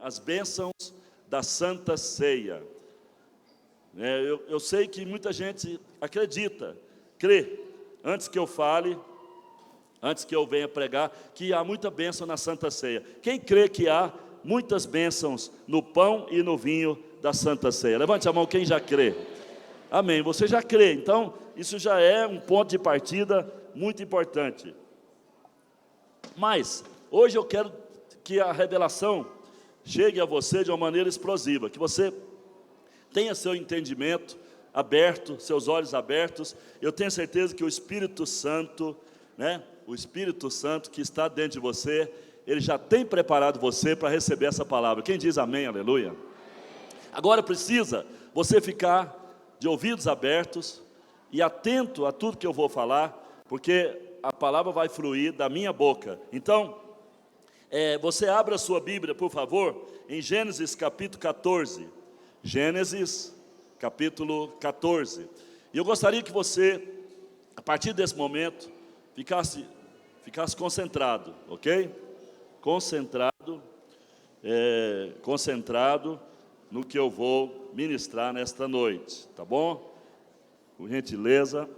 as bênçãos da Santa Ceia. Eu sei que muita gente acredita, crê, antes que eu fale, antes que eu venha pregar, que há muita bênção na Santa Ceia. Quem crê que há muitas bênçãos no pão e no vinho da Santa Ceia? Levante a mão quem já crê. Amém, você já crê, então isso já é um ponto de partida muito importante. Mas, hoje eu quero que a revelação chegue a você de uma maneira explosiva, que você tenha seu entendimento aberto, seus olhos abertos. Eu tenho certeza que o Espírito Santo, o Espírito Santo que está dentro de você, ele já tem preparado você para receber essa palavra. Quem diz amém, aleluia? Agora precisa você ficar de ouvidos abertos e atento a tudo que eu vou falar, porque a palavra vai fluir da minha boca. Então, você abra a sua Bíblia, por favor, em Gênesis capítulo 14. Gênesis capítulo 14. E eu gostaria que você, a partir desse momento, ficasse concentrado, ok? Concentrado no que eu vou ministrar nesta noite, tá bom? Por gentileza,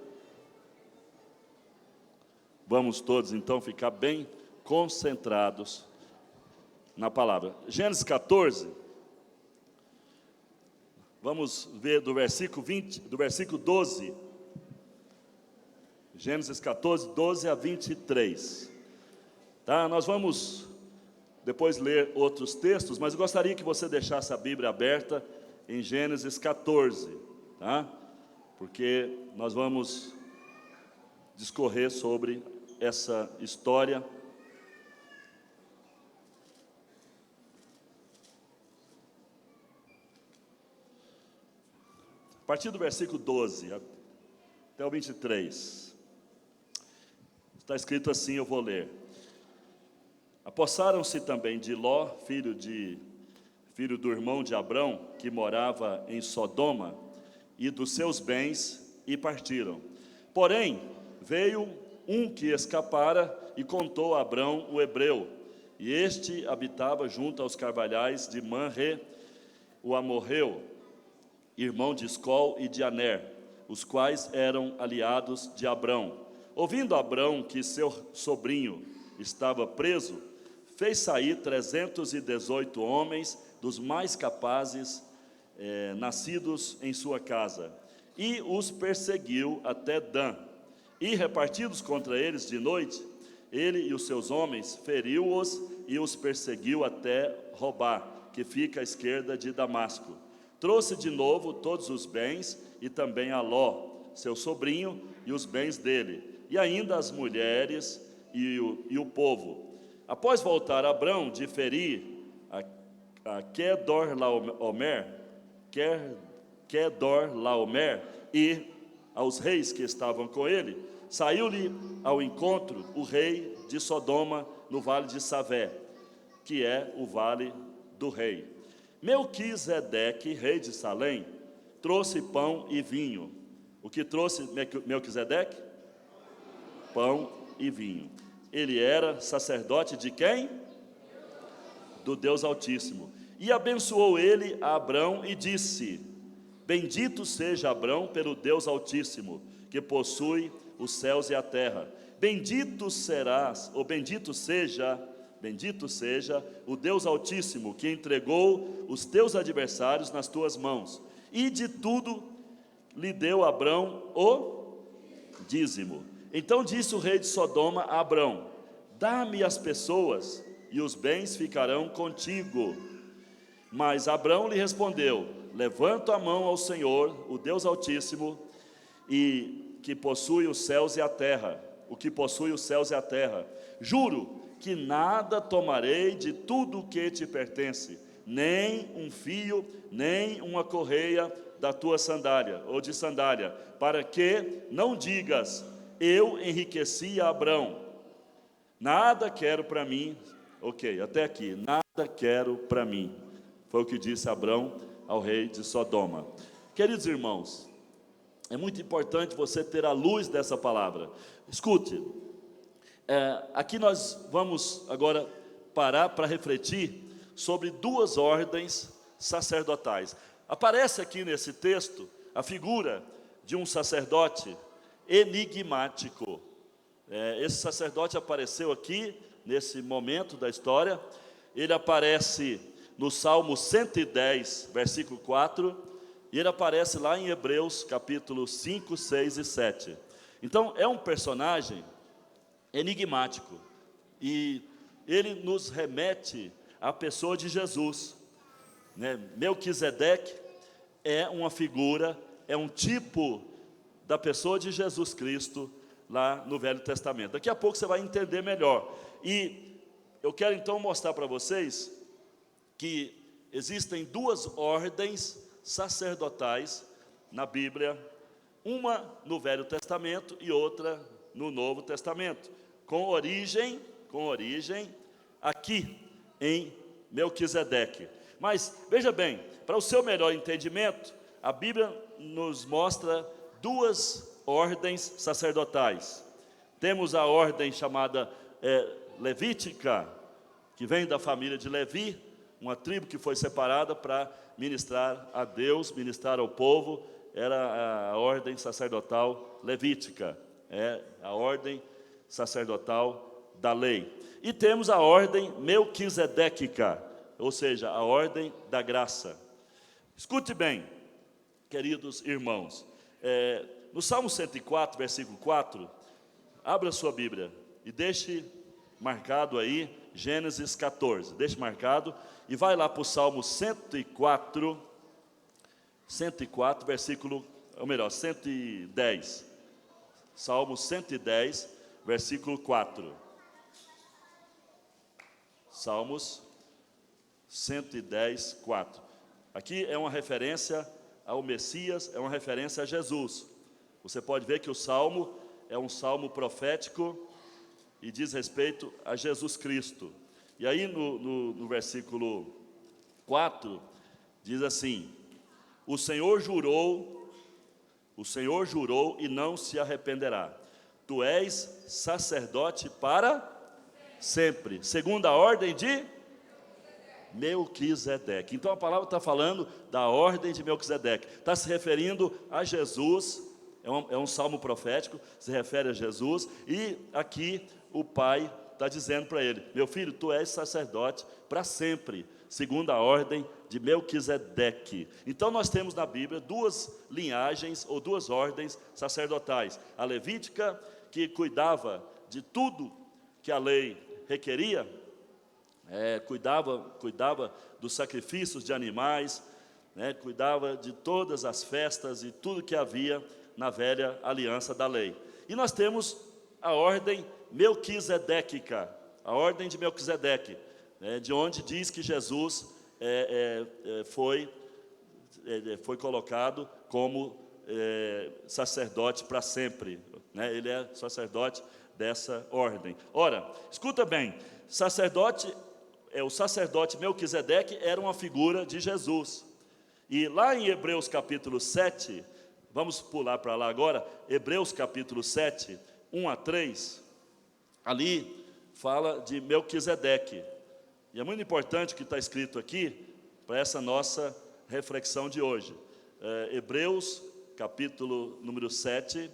vamos todos então ficar bem concentrados na palavra. Gênesis 14, vamos ver do versículo 12. Gênesis 14, 12 a 23. Tá? Nós vamos depois ler outros textos, mas eu gostaria que você deixasse a Bíblia aberta em Gênesis 14, tá? Porque nós vamos discorrer sobre essa história. A partir do versículo 12 até o 23, está escrito assim, eu vou ler. Apossaram-se também de Ló, filho do irmão de Abrão, que morava em Sodoma, e dos seus bens, e partiram. Porém, veio um que escapara e contou a Abrão o hebreu, e este habitava junto aos carvalhais de Manre, o amorreu, irmão de Escol e de Aner, os quais eram aliados de Abrão. Ouvindo Abrão que seu sobrinho estava preso, fez sair 318 homens dos mais capazes, nascidos em sua casa, e os perseguiu até Dan. E repartidos contra eles de noite, ele e os seus homens feriu-os e os perseguiu até Robá, que fica à esquerda de Damasco. Trouxe de novo todos os bens e também a Ló, seu sobrinho, e os bens dele, e ainda as mulheres e o povo. Após voltar Abrão de ferir a Kedorlaomer e aos reis que estavam com ele, saiu-lhe ao encontro o rei de Sodoma no vale de Savé, que é o vale do rei. Melquisedeque, rei de Salém, trouxe pão e vinho. O que trouxe Melquisedeque? Pão e vinho. Ele era sacerdote de quem? Do Deus Altíssimo. E abençoou ele a Abrão e disse: bendito seja Abrão pelo Deus Altíssimo, que possui os céus e a terra. Bendito seja o Deus Altíssimo, que entregou os teus adversários nas tuas mãos. E de tudo lhe deu Abrão o dízimo. Então disse o rei de Sodoma a Abrão: dá-me as pessoas, e os bens ficarão contigo. Mas Abrão lhe respondeu: levanto a mão ao Senhor, o Deus Altíssimo, e que possui os céus e a terra, juro que nada tomarei de tudo o que te pertence, nem um fio, nem uma correia da tua sandália, ou de sandália, para que não digas: eu enriqueci a Abrão. Nada quero para mim. Ok, até aqui. Nada quero para mim. Foi o que disse Abrão ao rei de Sodoma. Queridos irmãos, é muito importante você ter a luz dessa palavra. Escute, aqui nós vamos agora parar para refletir sobre duas ordens sacerdotais. Aparece aqui nesse texto a figura de um sacerdote enigmático. Esse sacerdote apareceu aqui, nesse momento da história. Ele aparece no Salmo 110, versículo 4, e ele aparece lá em Hebreus, capítulo 5, 6 e 7. Então, é um personagem enigmático, e ele nos remete à pessoa de Jesus, né? Melquisedeque é uma figura, é um tipo da pessoa de Jesus Cristo, lá no Velho Testamento. Daqui a pouco você vai entender melhor. E eu quero então mostrar para vocês que existem duas ordens sacerdotais na Bíblia, uma no Velho Testamento e outra no Novo Testamento, com origem aqui em Melquisedeque. Mas veja bem, para o seu melhor entendimento, a Bíblia nos mostra duas ordens sacerdotais. Temos a ordem chamada levítica, que vem da família de Levi, uma tribo que foi separada para ministrar a Deus, ministrar ao povo. Era a ordem sacerdotal levítica, a ordem sacerdotal da lei. E temos a ordem melquisedéquica, ou seja, a ordem da graça. Escute bem, queridos irmãos, no Salmo 104, versículo 4, abra sua Bíblia e deixe marcado aí Gênesis 14, deixe marcado e vai lá para o Salmo 104, versículo, ou melhor, 110, Salmo 110, versículo 4, Salmos 110, 4, aqui é uma referência ao Messias, é uma referência a Jesus. Você pode ver que o Salmo é um salmo profético e diz respeito a Jesus Cristo. E aí no versículo 4, diz assim: o Senhor jurou e não se arrependerá. Tu és sacerdote para sempre, segundo a ordem de Melquisedeque. Então a palavra está falando da ordem de Melquisedeque, está se referindo a Jesus. É um salmo profético, se refere a Jesus, e aqui o pai está dizendo para ele: meu filho, tu és sacerdote para sempre, segundo a ordem de Melquisedeque. Então nós temos na Bíblia duas linhagens ou duas ordens sacerdotais: a levítica, que cuidava de tudo que a lei requeria, cuidava dos sacrifícios de animais, cuidava de todas as festas e tudo que havia na velha aliança da lei. E nós temos a ordem melquisedéquica, a ordem de Melquisedeque, de onde diz que Jesus foi colocado como sacerdote para sempre, ele é sacerdote dessa ordem. Ora, escuta bem, o sacerdote Melquisedeque era uma figura de Jesus, e lá em Hebreus capítulo 7, vamos pular para lá agora, Hebreus capítulo 7, 1 a 3, ali fala de Melquisedeque, e é muito importante o que está escrito aqui, para essa nossa reflexão de hoje. Hebreus capítulo número 7,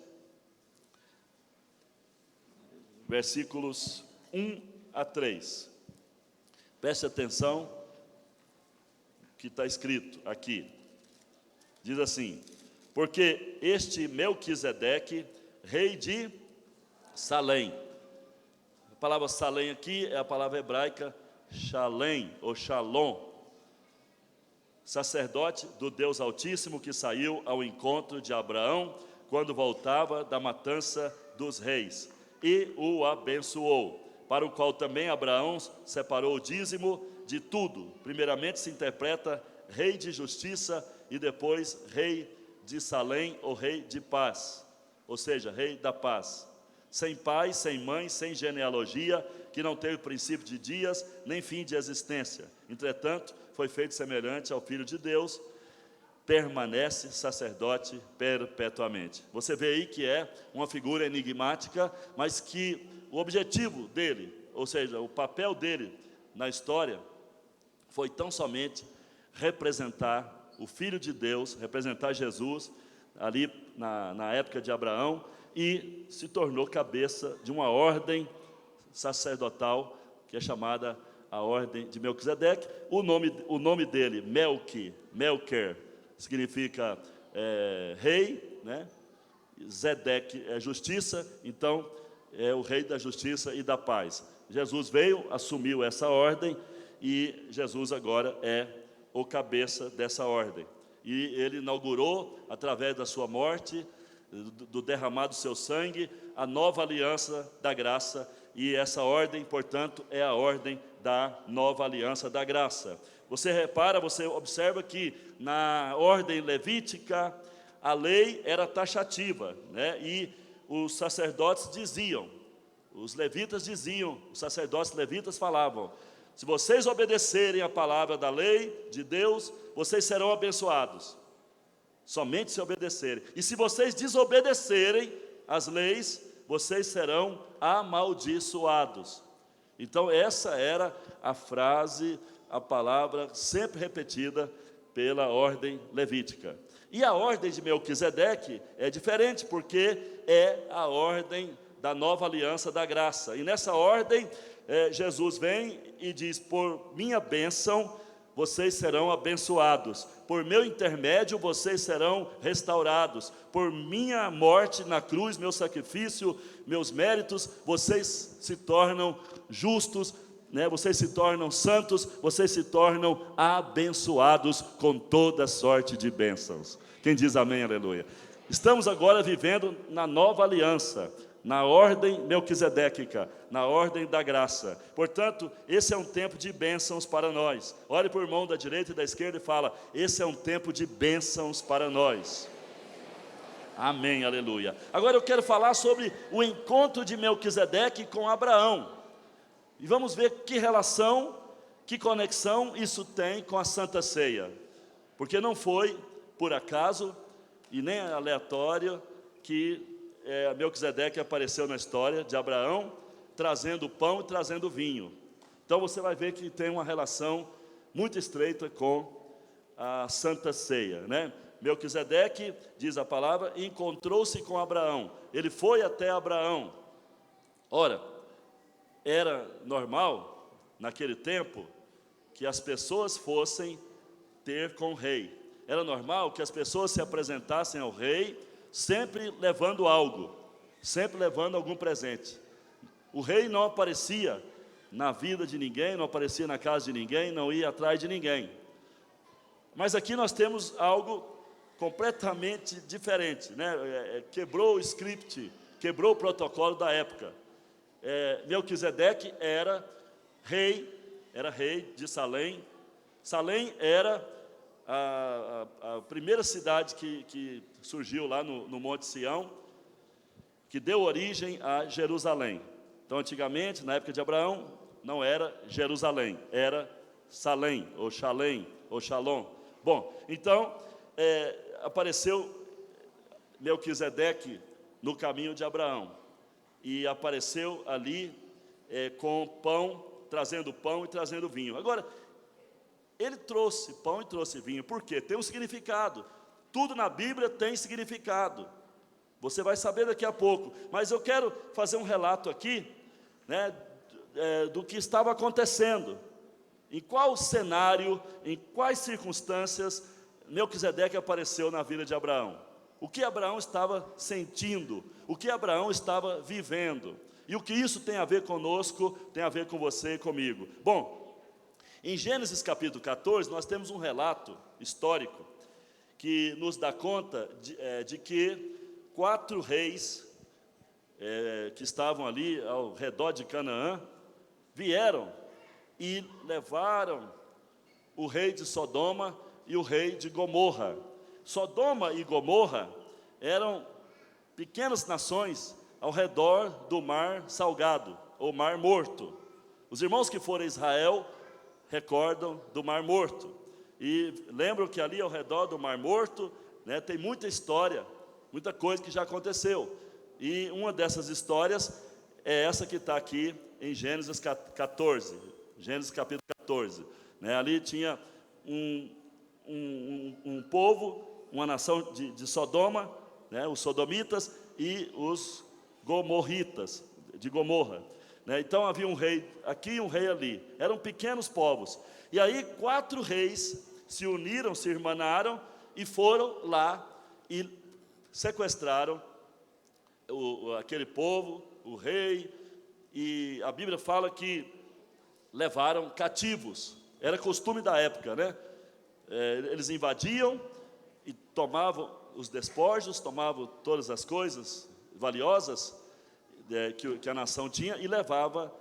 versículos 1 a 3, preste atenção o que está escrito aqui, diz assim: porque este Melquisedeque, rei de Salém, a palavra Salém aqui é a palavra hebraica Shalem ou Shalom, sacerdote do Deus Altíssimo, que saiu ao encontro de Abraão quando voltava da matança dos reis, e o abençoou, para o qual também Abraão separou o dízimo de tudo. Primeiramente se interpreta rei de justiça e depois rei de Salém, ou rei de paz, ou seja, rei da paz, sem pai, sem mãe, sem genealogia, que não teve princípio de dias, nem fim de existência. Entretanto, foi feito semelhante ao Filho de Deus, permanece sacerdote perpetuamente. Você vê aí que é uma figura enigmática, mas que o objetivo dele, ou seja, o papel dele na história, foi tão somente representar o Filho de Deus, representar Jesus, ali na época de Abraão, e se tornou cabeça de uma ordem sacerdotal, que é chamada a ordem de Melquisedeque. O nome dele, Melquer, significa rei, né? Zedeque é justiça, então é o rei da justiça e da paz. Jesus veio, assumiu essa ordem, e Jesus agora é o cabeça dessa ordem. E ele inaugurou, através da sua morte, do derramado do seu sangue, a nova aliança da graça. E essa ordem, portanto, é a ordem da nova aliança da graça. Você repara, você observa que na ordem levítica, a lei era taxativa, né? E os sacerdotes diziam, os sacerdotes levitas falavam: se vocês obedecerem a palavra da lei de Deus, vocês serão abençoados. Somente se obedecerem. E se vocês desobedecerem as leis, vocês serão amaldiçoados. Então essa era a frase, a palavra sempre repetida pela ordem levítica. E a ordem de Melquisedeque é diferente, porque é a ordem da nova aliança da graça. E nessa ordem, Jesus vem e diz: por minha bênção, vocês serão abençoados. Por meu intermédio, vocês serão restaurados. Por minha morte na cruz, meu sacrifício, meus méritos, vocês se tornam justos, né? Vocês se tornam santos, vocês se tornam abençoados com toda sorte de bênçãos. Quem diz amém, aleluia? Estamos agora vivendo na nova aliança, na ordem melquisedéquica, na ordem da graça. Portanto, esse é um tempo de bênçãos para nós. Olhe para o irmão da direita e da esquerda e fala: esse é um tempo de bênçãos para nós. Amém, aleluia. Agora eu quero falar sobre o encontro de Melquisedeque com Abraão. E vamos ver que relação, que conexão isso tem com a Santa Ceia. Porque não foi por acaso e nem aleatório que Melquisedeque apareceu na história de Abraão, trazendo pão e trazendo vinho. Então você vai ver que tem uma relação muito estreita com a Santa Ceia, né? Melquisedeque, diz a palavra, encontrou-se com Abraão. Ele foi até Abraão. Ora, era normal, naquele tempo, que as pessoas fossem ter com o rei. Era normal que as pessoas se apresentassem ao rei, sempre levando algo, sempre levando algum presente. O rei não aparecia na vida de ninguém, não aparecia na casa de ninguém, não ia atrás de ninguém. Mas aqui nós temos algo completamente diferente, né? Quebrou o script, quebrou o protocolo da época. Melquisedeque era rei de Salém. Salém era a primeira cidade que surgiu lá no Monte Sião, que deu origem a Jerusalém. Então, antigamente, na época de Abraão, não era Jerusalém, era Salém, ou Shalém, ou Shalom. Bom, então, apareceu Melquisedeque no caminho de Abraão, e apareceu ali com pão, trazendo pão e trazendo vinho. Agora, ele trouxe pão e trouxe vinho. Por quê? Tem um significado. Tudo na Bíblia tem significado. Você vai saber daqui a pouco. Mas eu quero fazer um relato aqui, né, do que estava acontecendo. Em qual cenário, em quais circunstâncias Melquisedeque apareceu na vida de Abraão. O que Abraão estava sentindo, o que Abraão estava vivendo. E o que isso tem a ver conosco, tem a ver com você e comigo. Bom, em Gênesis capítulo 14, nós temos um relato histórico que nos dá conta de que 4 reis que estavam ali ao redor de Canaã vieram e levaram o rei de Sodoma e o rei de Gomorra. Sodoma e Gomorra eram pequenas nações ao redor do Mar Salgado, ou Mar Morto. Os irmãos que foram a Israel recordam do Mar Morto, e lembram que ali ao redor do Mar Morto, né, tem muita história, muita coisa que já aconteceu, e uma dessas histórias é essa que está aqui em Gênesis 14, Gênesis capítulo 14, né? Ali tinha um povo, uma nação de Sodoma, né? Os sodomitas e os gomorritas, de Gomorra, né? Então havia um rei aqui e um rei ali, eram pequenos povos. E aí 4 reis se uniram, se irmanaram e foram lá e sequestraram aquele povo, o rei, e a Bíblia fala que levaram cativos. Era costume da época, né? Eles invadiam e tomavam os despojos, tomavam todas as coisas valiosas que a nação tinha e levava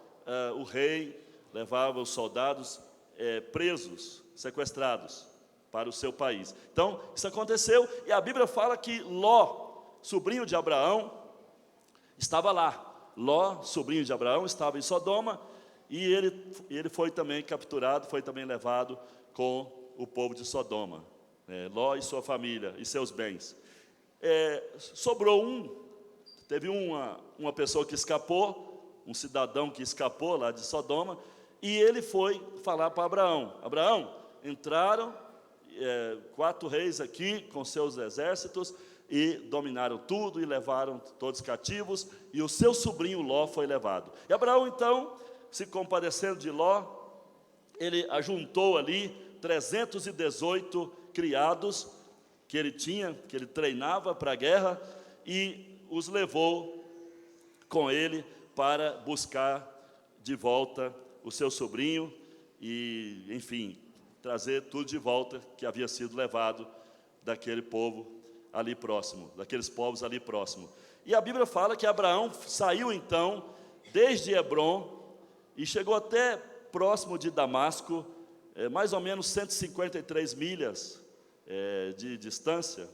o rei, levava os soldados presos, sequestrados para o seu país. Então, isso aconteceu e a Bíblia fala que Ló, sobrinho de Abraão, estava lá. Ló, sobrinho de Abraão, estava em Sodoma e ele foi também capturado, foi também levado com o povo de Sodoma. Ló e sua família e seus bens. Teve uma pessoa que escapou, um cidadão que escapou lá de Sodoma, e ele foi falar para Abraão. Abraão, entraram 4 reis aqui com seus exércitos e dominaram tudo e levaram todos cativos, e o seu sobrinho Ló foi levado. E Abraão então, se compadecendo de Ló, ele ajuntou ali 318 criados que ele tinha, que ele treinava para a guerra, e os levou com ele para buscar de volta o seu sobrinho e, enfim, trazer tudo de volta que havia sido levado daquele povo ali próximo, daqueles povos ali próximo. E a Bíblia fala que Abraão saiu então desde Hebrom e chegou até próximo de Damasco, mais ou menos 153 milhas de distância.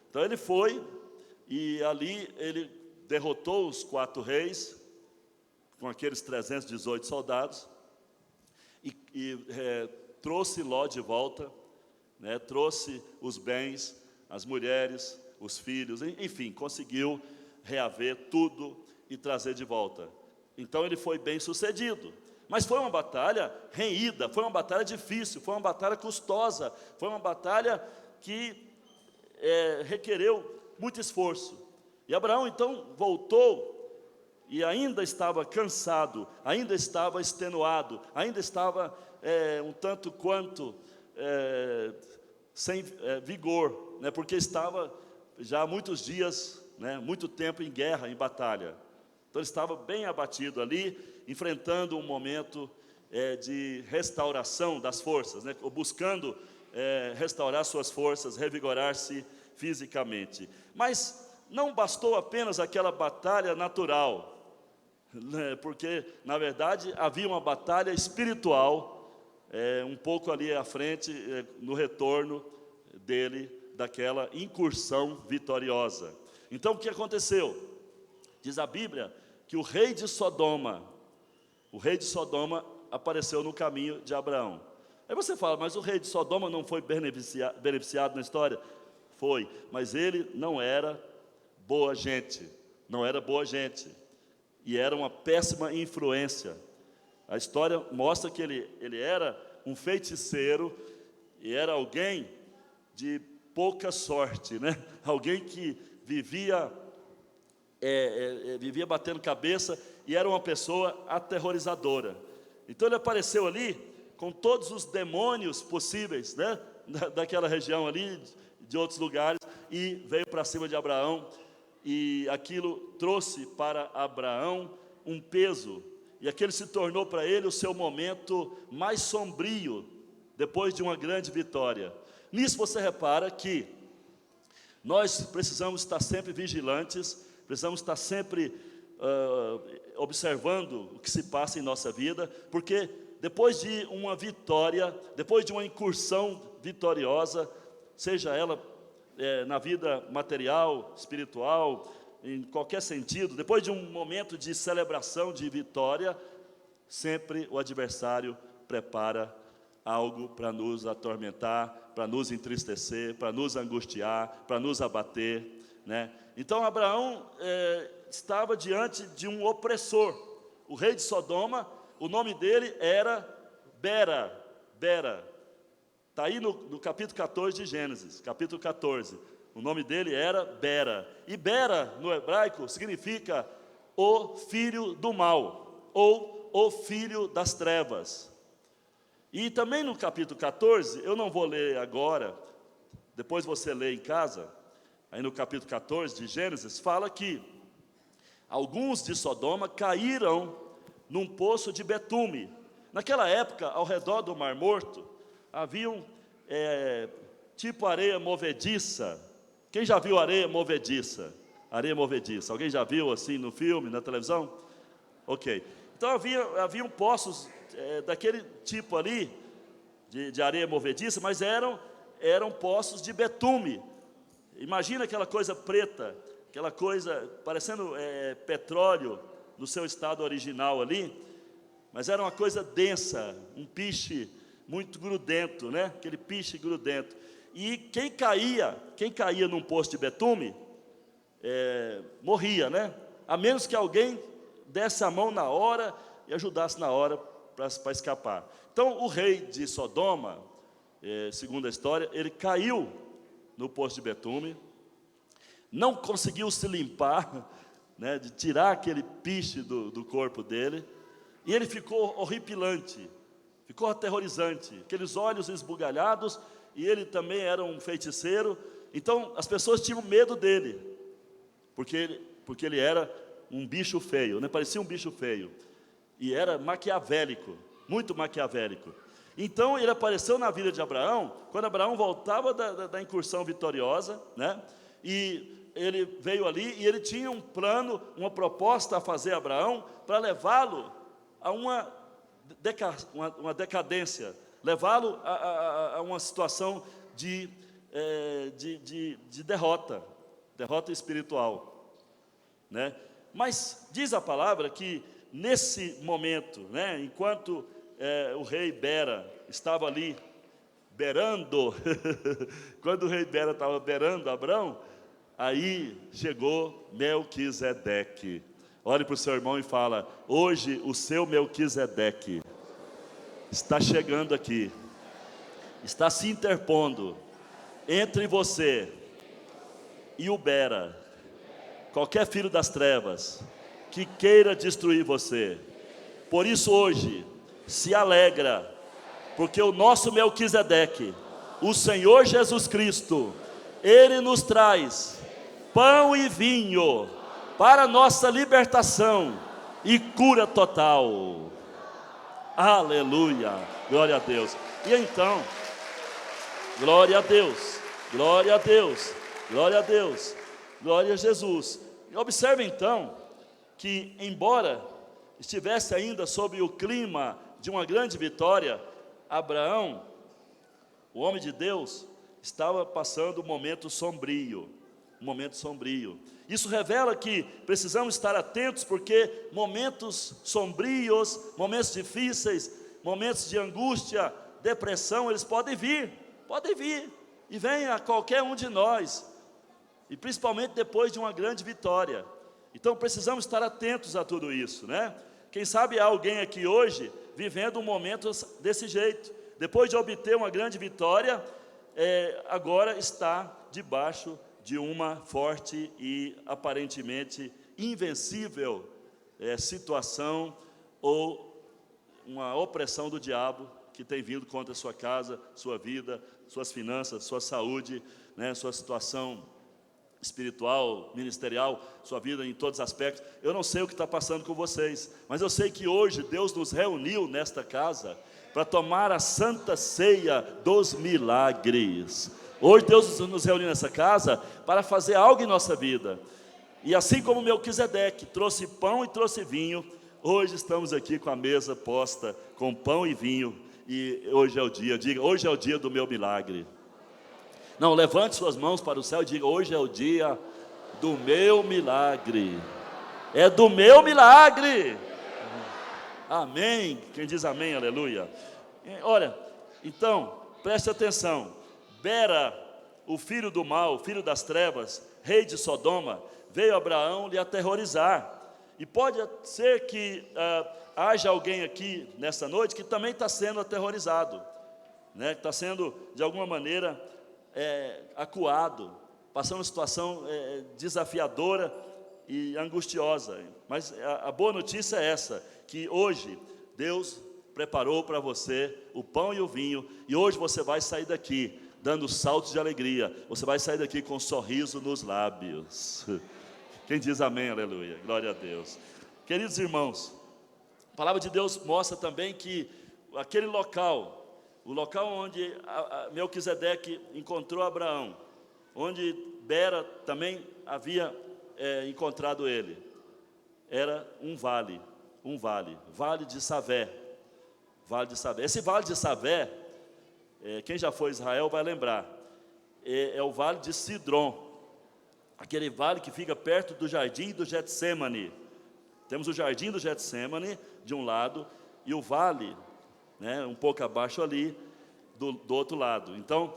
Então ele foi e ali ele derrotou os 4 reis com aqueles 318 soldados e trouxe Ló de volta, né? Trouxe os bens, as mulheres, os filhos, enfim, conseguiu reaver tudo e trazer de volta. Então ele foi bem sucedido. Mas foi uma batalha renhida, foi uma batalha difícil, foi uma batalha custosa, foi uma batalha que requereu muito esforço. E Abraão então voltou e ainda estava cansado, ainda estava extenuado, ainda estava um tanto quanto sem vigor, né, porque estava já há muitos dias, né, muito tempo em guerra, em batalha. Então ele estava bem abatido ali, enfrentando um momento de restauração das forças, né, buscando restaurar suas forças, revigorar-se fisicamente. Mas não bastou apenas aquela batalha natural, né, porque, na verdade, havia uma batalha espiritual, um pouco ali à frente, no retorno dele, daquela incursão vitoriosa. Então, o que aconteceu? Diz a Bíblia que o rei de Sodoma apareceu no caminho de Abraão. Aí você fala, mas o rei de Sodoma não foi beneficiado na história? Foi, mas ele não era boa gente, e era uma péssima influência. A história mostra que ele era um feiticeiro, e era alguém de pouca sorte, né? Alguém que vivia batendo cabeça, e era uma pessoa aterrorizadora. Então ele apareceu ali com todos os demônios possíveis, né, daquela região ali, de outros lugares, e veio para cima de Abraão, e aquilo trouxe para Abraão um peso, e aquele se tornou para ele o seu momento mais sombrio, depois de uma grande vitória. Nisso você repara que nós precisamos estar sempre vigilantes, precisamos estar sempre observando o que se passa em nossa vida, porque depois de uma vitória, depois de uma incursão vitoriosa, seja ela na vida material, espiritual, em qualquer sentido, depois de um momento de celebração, de vitória, sempre o adversário prepara algo para nos atormentar, para nos entristecer, para nos angustiar, para nos abater, né? Então Abraão estava diante de um opressor. O rei de Sodoma, o nome dele era Bera, Bera. Está aí no capítulo 14 de Gênesis, capítulo 14. O nome dele era Bera. E Bera, no hebraico, significa o filho do mal, ou o filho das trevas. E também no capítulo 14, eu não vou ler agora, depois você lê em casa, aí no capítulo 14 de Gênesis, fala que alguns de Sodoma caíram num poço de betume. Naquela época, ao redor do Mar Morto, haviam tipo areia movediça. Quem já viu areia movediça? Areia movediça. Alguém já viu assim no filme, na televisão? Ok. Então haviam poços daquele tipo ali, de areia movediça, mas eram poços de betume. Imagina aquela coisa preta, aquela coisa parecendo petróleo no seu estado original ali, mas era uma coisa densa, um piche muito grudento, né? Aquele piche grudento. E quem caía num poço de betume, morria, né? A menos que alguém desse a mão na hora e ajudasse na hora para escapar. Então o rei de Sodoma, segundo a história, ele caiu no poço de betume, não conseguiu se limpar, né, de tirar aquele piche do corpo dele, e ele ficou horripilante, ficou aterrorizante, aqueles olhos esbugalhados, e ele também era um feiticeiro, então as pessoas tinham medo dele, porque ele era um bicho feio, né? Parecia um bicho feio, e era maquiavélico, muito maquiavélico. Então ele apareceu na vida de Abraão, quando Abraão voltava da incursão vitoriosa, né? E ele veio ali, e ele tinha um plano, uma proposta a fazer a Abraão, para levá-lo a uma decadência, levá-lo a uma situação de derrota espiritual, né? Mas diz a palavra que nesse momento, né, enquanto o rei Bera estava ali berando, quando o rei Bera estava berando Abraão, aí chegou Melquisedeque. Olhe para o seu irmão e fala: hoje o seu Melquisedeque está chegando aqui, está se interpondo entre você e o Bera, qualquer filho das trevas que queira destruir você. Por isso hoje, se alegra, porque o nosso Melquisedeque, o Senhor Jesus Cristo, Ele nos traz pão e vinho para nossa libertação e cura total. Aleluia, glória a Deus. E então, glória a Deus, glória a Deus, glória a Deus, glória a Jesus. E observe então, que embora estivesse ainda sob o clima de uma grande vitória, Abraão, o homem de Deus, estava passando um momento sombrio, Isso revela que precisamos estar atentos, porque momentos sombrios, momentos difíceis, momentos de angústia, depressão, eles podem vir, e vem a qualquer um de nós, e principalmente depois de uma grande vitória. Então precisamos estar atentos a tudo isso, né? Quem sabe há alguém aqui hoje vivendo um momento desse jeito, depois de obter uma grande vitória, agora está debaixo de uma forte e aparentemente invencível situação, ou uma opressão do diabo que tem vindo contra a sua casa, sua vida, suas finanças, sua saúde, né, sua situação espiritual, ministerial, sua vida em todos os aspectos. Eu não sei o que está passando com vocês, mas eu sei que hoje Deus nos reuniu nesta casa para tomar a santa ceia dos milagres. Hoje Deus nos reuniu nessa casa para fazer algo em nossa vida. E assim como Melquisedeque trouxe pão e trouxe vinho, hoje estamos aqui com a mesa posta com pão e vinho, e hoje é o dia, diga, hoje é o dia do meu milagre. Não, levante suas mãos para o céu e diga: hoje é o dia do meu milagre. É do meu milagre. Amém. Quem diz amém, aleluia. Olha, então, preste atenção. Bera, o filho do mal, filho das trevas, rei de Sodoma, veio a Abraão lhe aterrorizar. E pode ser que haja alguém aqui nessa noite que também está sendo aterrorizado. né, que está sendo, de alguma maneira, acuado, passando uma situação desafiadora e angustiosa. Mas a boa notícia é essa, que hoje Deus preparou para você o pão e o vinho, e hoje você vai sair daqui dando saltos de alegria, você vai sair daqui com um sorriso nos lábios. Quem diz amém, aleluia, glória a Deus. Queridos irmãos, a palavra de Deus mostra também que aquele local, o local onde Melquisedeque encontrou Abraão, onde Bera também havia encontrado ele, era um vale de Savé, vale de Savé. Esse vale de Savé, quem já foi a Israel vai lembrar, é o vale de Sidrom, aquele vale que fica perto do jardim do Getsêmani. Temos o jardim do Getsêmani de um lado e o vale, né, um pouco abaixo ali do outro lado. Então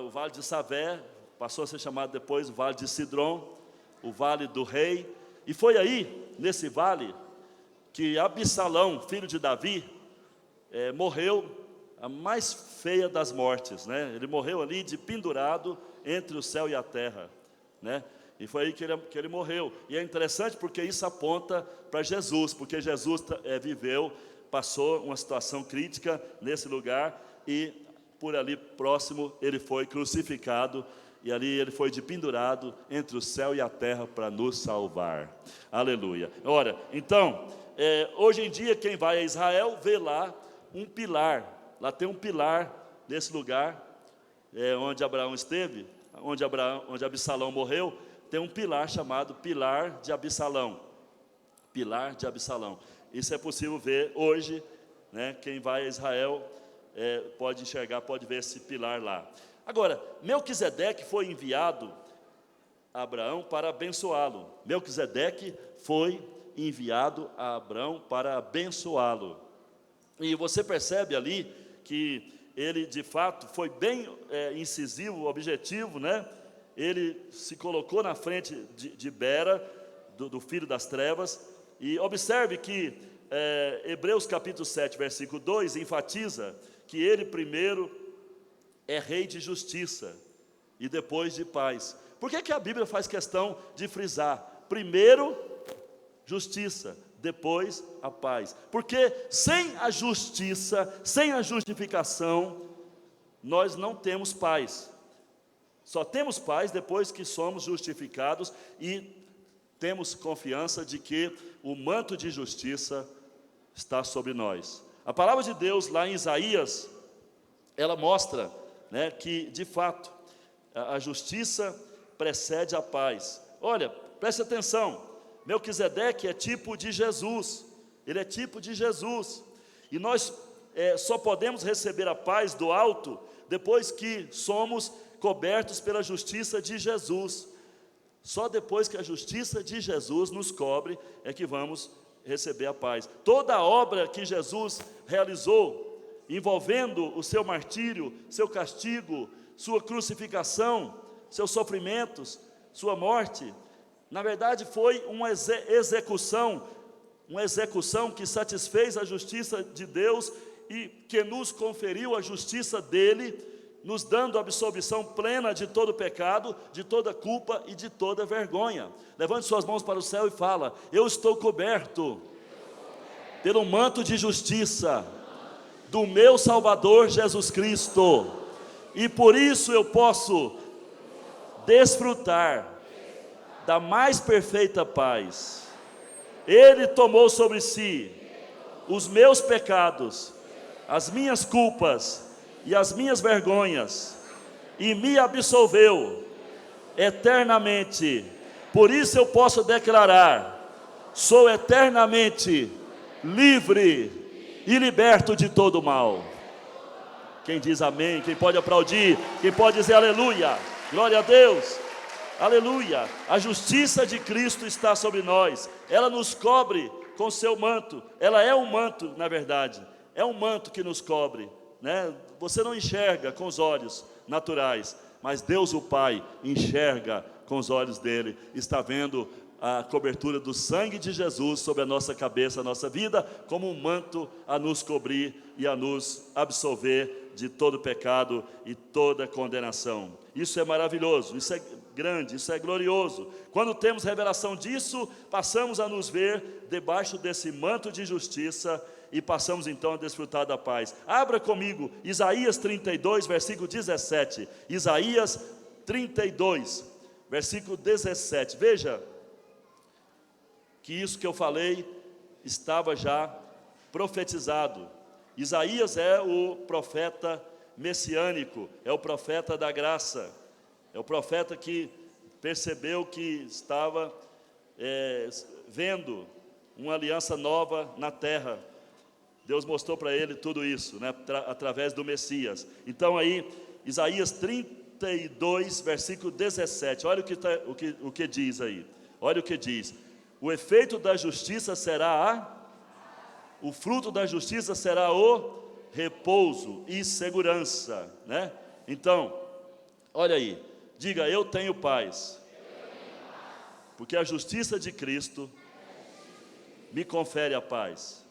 o vale de Savé passou a ser chamado depois o vale de Sidrom, o vale do rei. E foi aí, nesse vale, que Absalão, filho de Davi, morreu a mais feia das mortes, né? Ele morreu ali de pendurado entre o céu e a terra, né? E foi aí que ele morreu. E é interessante porque isso aponta para Jesus, porque Jesus passou uma situação crítica nesse lugar, e por ali próximo ele foi crucificado, e ali ele foi pendurado entre o céu e a terra para nos salvar. Aleluia. Ora, então, hoje em dia quem vai a Israel vê lá um pilar. Lá tem um pilar nesse lugar, onde Abraão esteve, onde Absalão morreu, tem um pilar chamado Pilar de Absalão. Pilar de Absalão. Isso é possível ver hoje, né? Quem vai a Israel pode enxergar, pode ver esse pilar lá. Agora, Melquisedeque foi enviado a Abraão para abençoá-lo. Melquisedeque foi enviado a Abraão para abençoá-lo. E você percebe ali que ele, de fato, foi bem incisivo, objetivo, né? Ele se colocou na frente de Bera, do filho das trevas. E observe que Hebreus capítulo 7, versículo 2, enfatiza que ele primeiro é rei de justiça e depois de paz. Por que a Bíblia faz questão de frisar? Primeiro, justiça, depois a paz. Porque sem a justiça, sem a justificação, nós não temos paz. Só temos paz depois que somos justificados e temos confiança de que o manto de justiça está sobre nós. A palavra de Deus lá em Isaías, ela mostra, né, que de fato a justiça precede a paz. Olha, preste atenção, Melquisedeque é tipo de Jesus, ele é tipo de Jesus, e nós só podemos receber a paz do alto depois que somos cobertos pela justiça de Jesus. Só depois que a justiça de Jesus nos cobre é que vamos receber a paz. Toda a obra que Jesus realizou, envolvendo o seu martírio, seu castigo, sua crucificação, seus sofrimentos, sua morte, na verdade foi uma execução que satisfez a justiça de Deus e que nos conferiu a justiça dele, nos dando a absolvição plena de todo pecado, de toda culpa e de toda vergonha. Levante suas mãos para o céu e fala: eu estou coberto pelo manto de justiça do meu Salvador Jesus Cristo, e por isso eu posso desfrutar da mais perfeita paz. Ele tomou sobre si os meus pecados, as minhas culpas e as minhas vergonhas, e me absolveu eternamente. Por isso eu posso declarar: sou eternamente livre e liberto de todo mal. Quem diz amém? Quem pode aplaudir? Quem pode dizer aleluia? Glória a Deus, aleluia. A justiça de Cristo está sobre nós, ela nos cobre com seu manto. Ela é um manto, na verdade, é um manto que nos cobre, né? Você não enxerga com os olhos naturais, mas Deus o Pai enxerga com os olhos dele, está vendo a cobertura do sangue de Jesus sobre a nossa cabeça, a nossa vida, como um manto a nos cobrir e a nos absolver de todo pecado e toda condenação. Isso é maravilhoso, isso é grande, isso é glorioso. Quando temos revelação disso, passamos a nos ver debaixo desse manto de justiça e passamos então a desfrutar da paz. Abra comigo Isaías 32, versículo 17. Isaías 32, versículo 17. Veja que isso que eu falei estava já profetizado. Isaías é o profeta messiânico, é o profeta da graça, é o profeta que percebeu que estava vendo uma aliança nova na terra. Deus mostrou para ele tudo isso, né, através do Messias. Então aí, Isaías 32, versículo 17, olha o que diz aí, olha o que diz: o efeito da justiça será o fruto da justiça será o repouso e segurança, né? Então, olha aí, diga: eu tenho paz, porque a justiça de Cristo me confere a paz,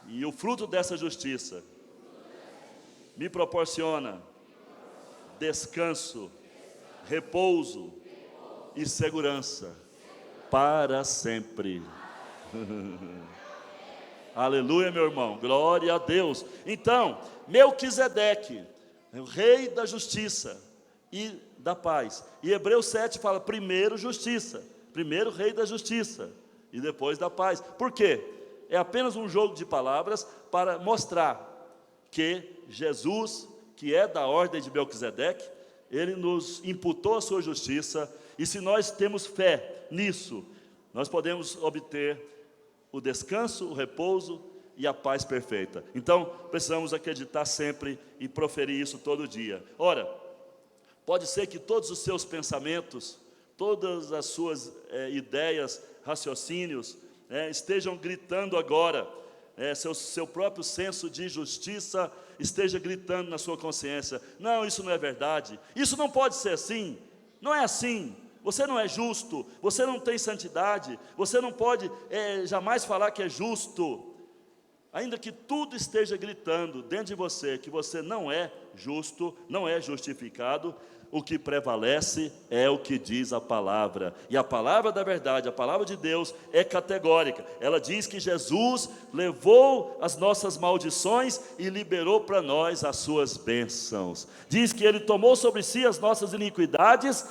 e o fruto dessa justiça me proporciona descanso, repouso e segurança para sempre. Aleluia, meu irmão, glória a Deus. Então, Melquisedeque, o rei da justiça e da paz. E Hebreus 7 fala: primeiro justiça, primeiro rei da justiça e depois da paz. Por quê? É apenas um jogo de palavras para mostrar que Jesus, que é da ordem de Melquisedeque, ele nos imputou a sua justiça, e se nós temos fé nisso, nós podemos obter o descanso, o repouso e a paz perfeita. Então, precisamos acreditar sempre e proferir isso todo dia. Ora, pode ser que todos os seus pensamentos, todas as suas ideias, raciocínios, estejam gritando agora, seu próprio senso de justiça esteja gritando na sua consciência: não, isso não é verdade, isso não pode ser assim, não é assim. Você não é justo, você não tem santidade, você não pode jamais falar que é justo. Ainda que tudo esteja gritando dentro de você que você não é justo, não é justificado, o que prevalece é o que diz a palavra. E a palavra da verdade, a palavra de Deus é categórica. Ela diz que Jesus levou as nossas maldições e liberou para nós as suas bênçãos. Diz que Ele tomou sobre si as nossas iniquidades,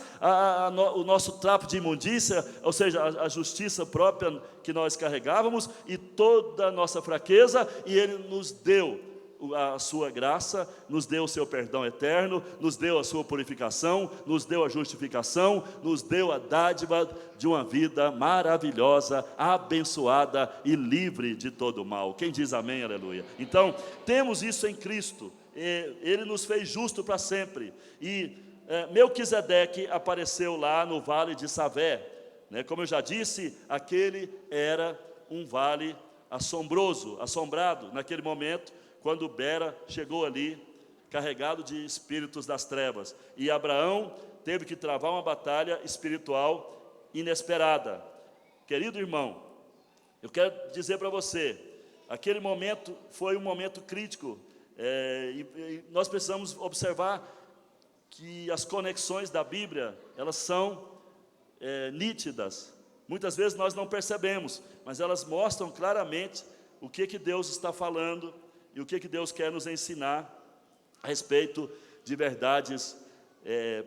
o nosso trapo de imundícia, ou seja, a justiça própria que nós carregávamos, e toda a nossa fraqueza, e Ele nos deu a sua graça, nos deu o seu perdão eterno, nos deu a sua purificação, nos deu a justificação, nos deu a dádiva de uma vida maravilhosa, abençoada e livre de todo mal. Quem diz amém, aleluia? Então, temos isso em Cristo, Ele nos fez justo para sempre. E Melquisedeque apareceu lá no vale de Savé, né? Como eu já disse, aquele era um vale assombrado naquele momento, quando Bera chegou ali, carregado de espíritos das trevas, e Abraão teve que travar uma batalha espiritual inesperada. Querido irmão, eu quero dizer para você, aquele momento foi um momento crítico, e nós precisamos observar que as conexões da Bíblia, elas são nítidas. Muitas vezes nós não percebemos, mas elas mostram claramente o que Deus está falando, e o que Deus quer nos ensinar a respeito de verdades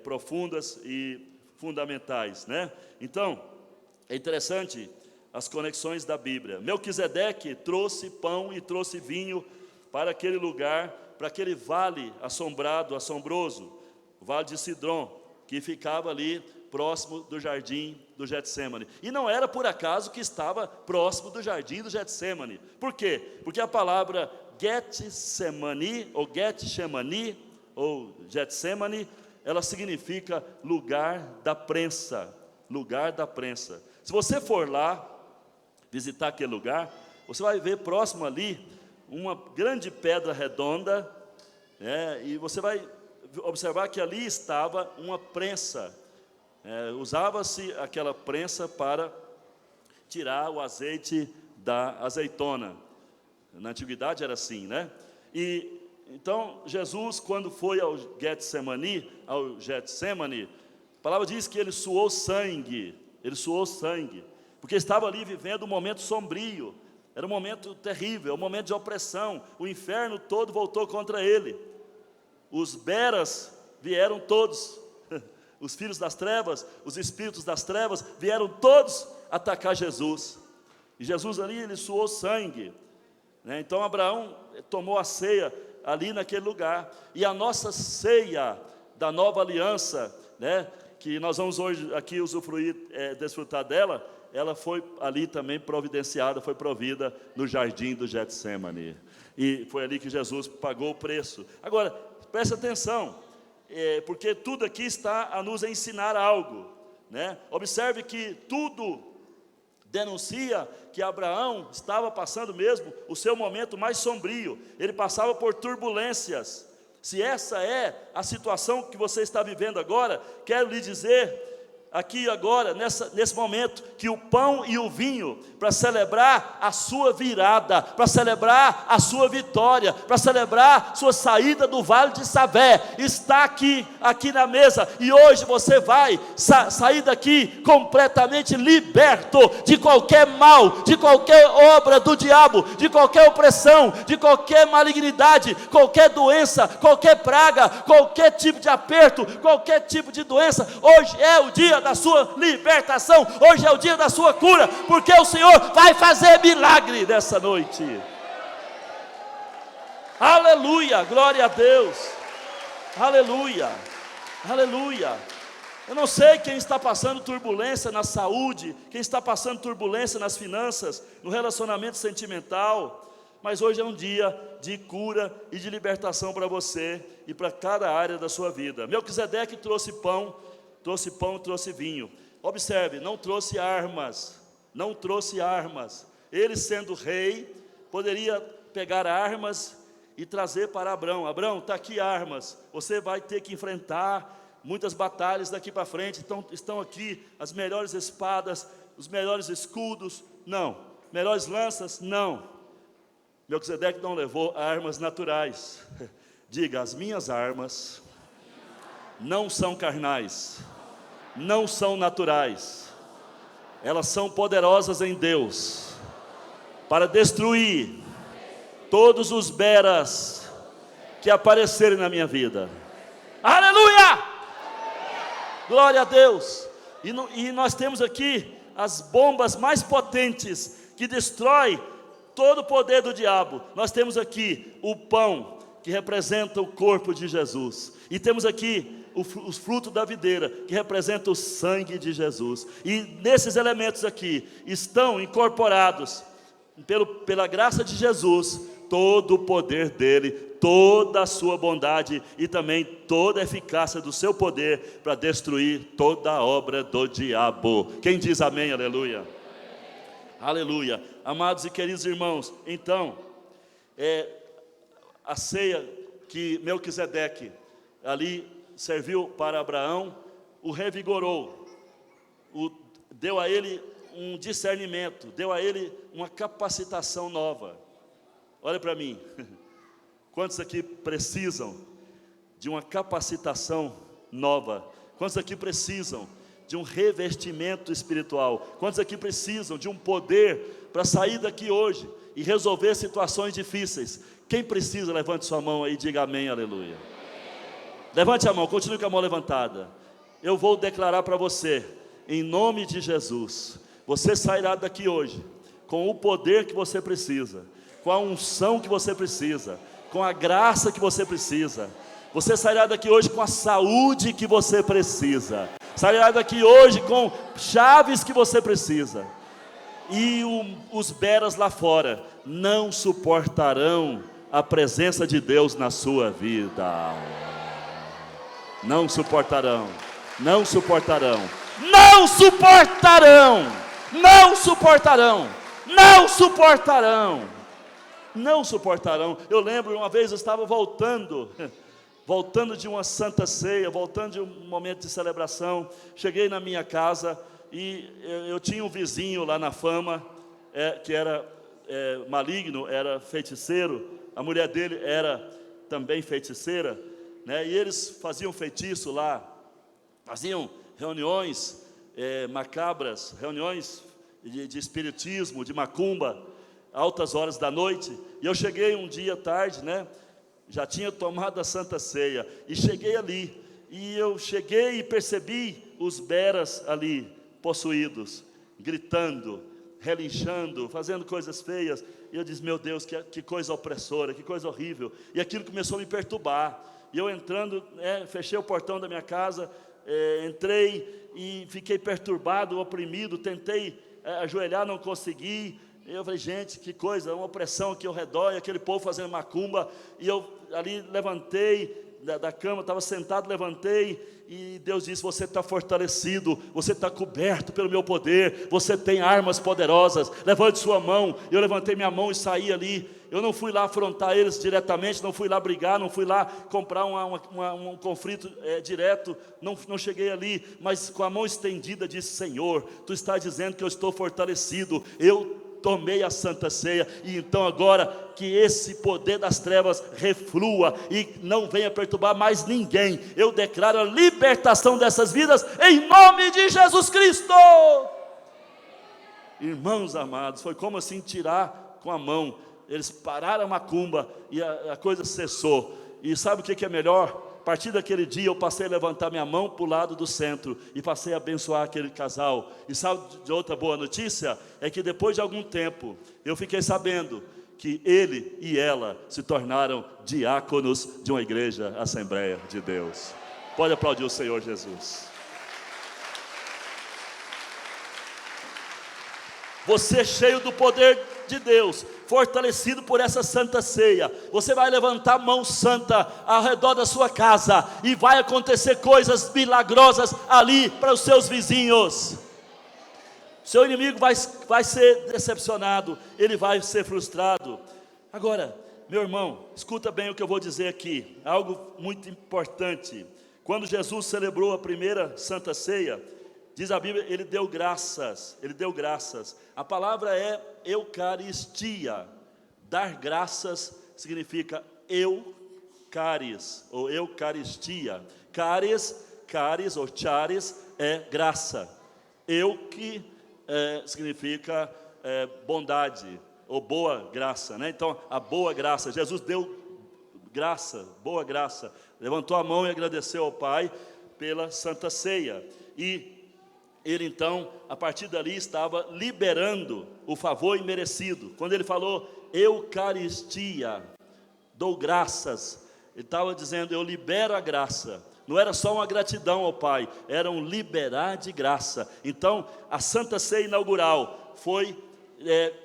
profundas e fundamentais, né? Então, é interessante as conexões da Bíblia. Melquisedeque trouxe pão e trouxe vinho para aquele lugar, para aquele vale assombrado, assombroso, o vale de Sidrom, que ficava ali próximo do jardim do Getsêmani. E não era por acaso que estava próximo do jardim do Getsêmani. Por quê? Porque a palavra Getsemani, ou Getsemani, ou Getsemani, ela significa lugar da prensa, lugar da prensa. Se você for lá, visitar aquele lugar, você vai ver próximo ali, uma grande pedra redonda, e você vai observar que ali estava uma prensa, Usava-se aquela prensa para tirar o azeite da azeitona. Na antiguidade era assim, né? E então Jesus, quando foi ao Getsemane, a palavra diz que ele suou sangue, porque estava ali vivendo um momento sombrio, era um momento terrível, um momento de opressão, o inferno todo voltou contra ele, os beras vieram todos, os filhos das trevas, os espíritos das trevas, vieram todos atacar Jesus, e Jesus ali, ele suou sangue, né? Então Abraão tomou a ceia ali naquele lugar, e a nossa ceia da nova aliança, né, que nós vamos hoje aqui usufruir, desfrutar dela, ela foi ali também providenciada, foi provida no jardim do Getsemane, e foi ali que Jesus pagou o preço. Agora, preste atenção, porque tudo aqui está a nos ensinar algo, né? Observe que tudo denuncia que Abraão estava passando mesmo o seu momento mais sombrio, ele passava por turbulências. Se essa é a situação que você está vivendo agora, quero lhe dizer, aqui agora, nesse momento, que o pão e o vinho, para celebrar a sua virada, para celebrar a sua vitória, para celebrar sua saída do vale de Savé, está aqui na mesa, e hoje você vai sair daqui completamente liberto de qualquer mal, de qualquer obra do diabo, de qualquer opressão, de qualquer malignidade, qualquer doença, qualquer praga, qualquer tipo de aperto, qualquer tipo de doença. Hoje é o dia da sua libertação, hoje é o dia da sua cura, porque o Senhor vai fazer milagre nessa noite. Aleluia, glória a Deus, aleluia, aleluia. Eu não sei quem está passando turbulência na saúde, quem está passando turbulência nas finanças, no relacionamento sentimental, mas hoje é um dia de cura e de libertação para você e para cada área da sua vida. Melquisedeque trouxe pão, trouxe vinho. Observe, não trouxe armas. Ele, sendo rei, poderia pegar armas e trazer para Abrão. Abrão, está aqui armas, você vai ter que enfrentar muitas batalhas daqui para frente. Então, estão aqui as melhores espadas, os melhores escudos, não. Melhores lanças, não. Melquisedeque não levou armas naturais. Diga, as minhas armas não são carnais, não são naturais, elas são poderosas em Deus, para destruir todos os beras que aparecerem na minha vida. Aleluia! Glória a Deus! E nós temos aqui as bombas mais potentes, que destrói todo o poder do diabo. Nós temos aqui o pão, que representa o corpo de Jesus, e temos aqui os frutos da videira, que representa o sangue de Jesus, e nesses elementos aqui, estão incorporados, pela graça de Jesus, todo o poder dele, toda a sua bondade, e também toda a eficácia do seu poder, para destruir toda a obra do diabo. Quem diz amém, aleluia? Amém. Aleluia. Amados e queridos irmãos, então, a ceia que Melquisedeque ali serviu para Abraão, o revigorou, deu a ele um discernimento, deu a ele uma capacitação nova. Olha para mim, quantos aqui precisam de uma capacitação nova? Quantos aqui precisam de um revestimento espiritual? Quantos aqui precisam de um poder para sair daqui hoje e resolver situações difíceis? Quem precisa, levante sua mão aí e diga amém, aleluia. Levante a mão, continue com a mão levantada. Eu vou declarar para você, em nome de Jesus, você sairá daqui hoje com o poder que você precisa, com a unção que você precisa, com a graça que você precisa. Você sairá daqui hoje com a saúde que você precisa, sairá daqui hoje com chaves que você precisa. E os beras lá fora não suportarão a presença de Deus na sua vida. Não suportarão, não suportarão, não suportarão, não suportarão, não suportarão, não suportarão. Eu lembro uma vez eu estava voltando voltando de uma santa ceia, voltando de um momento de celebração, cheguei na minha casa e eu tinha um vizinho lá na Fama, que era maligno, era feiticeiro, a mulher dele era também feiticeira, né? E eles faziam feitiço lá, faziam reuniões macabras, reuniões de espiritismo, de macumba, altas horas da noite. E eu cheguei um dia tarde, né? Já tinha tomado a Santa Ceia, e cheguei ali, e eu cheguei e percebi os beras ali, possuídos, gritando, relinchando, fazendo coisas feias, e eu disse, meu Deus, que coisa opressora, que coisa horrível, e aquilo começou a me perturbar, e eu entrando, fechei o portão da minha casa, entrei, e fiquei perturbado, oprimido, tentei ajoelhar, não consegui. Eu falei, gente, que coisa, uma opressão aqui ao redor, e aquele povo fazendo macumba, e eu ali levantei da cama, estava sentado, levantei, e Deus disse, você está fortalecido, você está coberto pelo meu poder, você tem armas poderosas, levante sua mão. Eu levantei minha mão e saí ali. Eu não fui lá afrontar eles diretamente, não fui lá brigar, não fui lá comprar um conflito direto, não cheguei ali, mas com a mão estendida disse, Senhor, Tu estás dizendo que eu estou fortalecido, eu tomei a Santa Ceia, e então agora que esse poder das trevas reflua e não venha perturbar mais ninguém. Eu declaro a libertação dessas vidas em nome de Jesus Cristo. Irmãos amados, foi como assim tirar com a mão. Eles pararam a macumba e a coisa cessou. E sabe o que é melhor? A partir daquele dia eu passei a levantar minha mão para o lado do centro e passei a abençoar aquele casal. E sabe de outra boa notícia? É que depois de algum tempo eu fiquei sabendo que ele e ela se tornaram diáconos de uma igreja Assembleia de Deus. Pode aplaudir o Senhor Jesus. Você cheio do poder de Deus, fortalecido por essa Santa Ceia, você vai levantar a mão santa ao redor da sua casa, e vai acontecer coisas milagrosas ali para os seus vizinhos. Seu inimigo vai ser decepcionado, ele vai ser frustrado. Agora, meu irmão, escuta bem o que eu vou dizer aqui, algo muito importante. Quando Jesus celebrou a primeira Santa Ceia, diz a Bíblia, ele deu graças, a palavra é Eucaristia, dar graças significa eucaris, ou Eucaristia, caris ou charis é graça, significa bondade, ou boa graça, né? Então a boa graça, Jesus deu graça, boa graça, levantou a mão e agradeceu ao Pai pela Santa Ceia, e ele então, a partir dali, estava liberando o favor imerecido. Quando ele falou Eucaristia, dou graças, ele estava dizendo, eu libero a graça. Não era só uma gratidão ao Pai, era um liberar de graça. Então, a Santa Ceia inaugural foi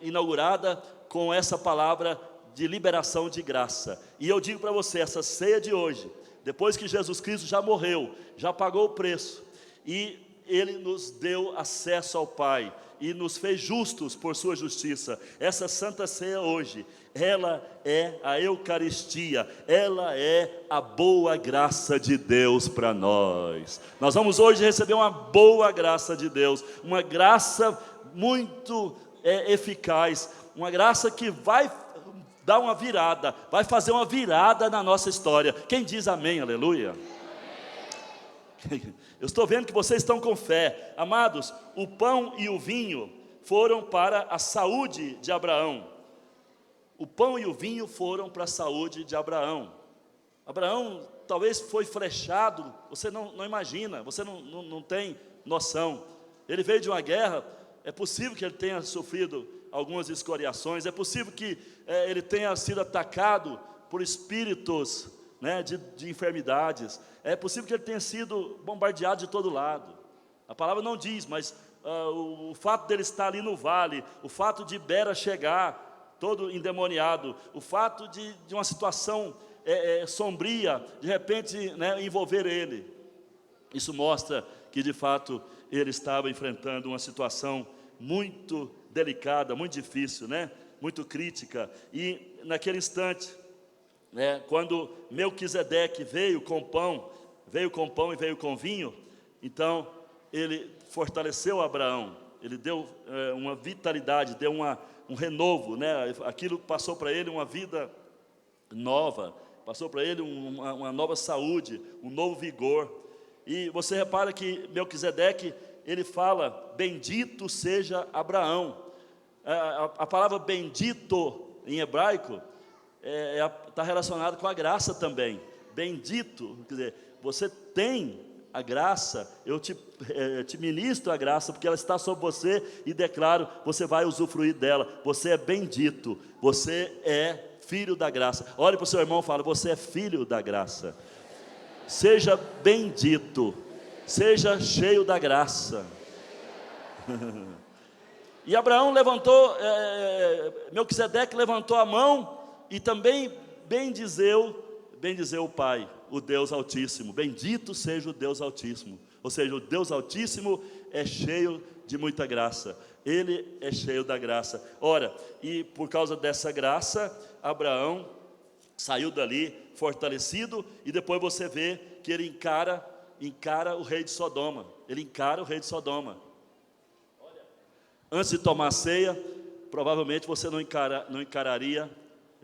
inaugurada com essa palavra de liberação de graça. E eu digo para você, essa ceia de hoje, depois que Jesus Cristo já morreu, já pagou o preço, e Ele nos deu acesso ao Pai, e nos fez justos por sua justiça. Essa Santa Ceia hoje, ela é a Eucaristia, ela é a boa graça de Deus para nós. Nós vamos hoje receber uma boa graça de Deus, uma graça muito eficaz, uma graça que vai dar uma virada, vai fazer uma virada na nossa história. Quem diz amém, aleluia? Eu estou vendo que vocês estão com fé. Amados, o pão e o vinho foram para a saúde de Abraão. O pão e o vinho foram para a saúde de Abraão. Abraão talvez foi flechado, você não imagina, você não tem noção. Ele veio de uma guerra, é possível que ele tenha sofrido algumas escoriações, é possível que ele tenha sido atacado por espíritos, né, de enfermidades, é possível que ele tenha sido bombardeado de todo lado. A palavra não diz, mas o fato dele estar ali no vale, o fato de Bera chegar todo endemoniado, o fato de uma situação sombria, de repente, né, envolver ele, isso mostra que de fato ele estava enfrentando uma situação muito delicada, muito difícil, né? Muito crítica. E naquele instante né, quando Melquisedeque veio com pão e veio com vinho, então ele fortaleceu Abraão, ele deu uma vitalidade, deu um renovo, né, aquilo passou para ele uma vida nova, passou para ele uma nova saúde, um novo vigor. E você repara que Melquisedeque, ele fala, bendito seja Abraão. A palavra bendito em hebraico está relacionado com a graça também. Bendito, quer dizer, você tem a graça, eu te ministro a graça, porque ela está sobre você e declaro, você vai usufruir dela. Você é bendito, você é filho da graça. Olhe para o seu irmão e fala, você é filho da graça. Seja bendito, seja cheio da graça. E Abraão levantou, Melquisedeque levantou a mão e também bendizeu o Pai, o Deus Altíssimo. Bendito seja o Deus Altíssimo. Ou seja, o Deus Altíssimo é cheio de muita graça. Ele é cheio da graça. Ora, e por causa dessa graça, Abraão saiu dali fortalecido, e depois você vê que ele encara o rei de Sodoma. Ele encara o rei de Sodoma. Antes de tomar a ceia, provavelmente você não encararia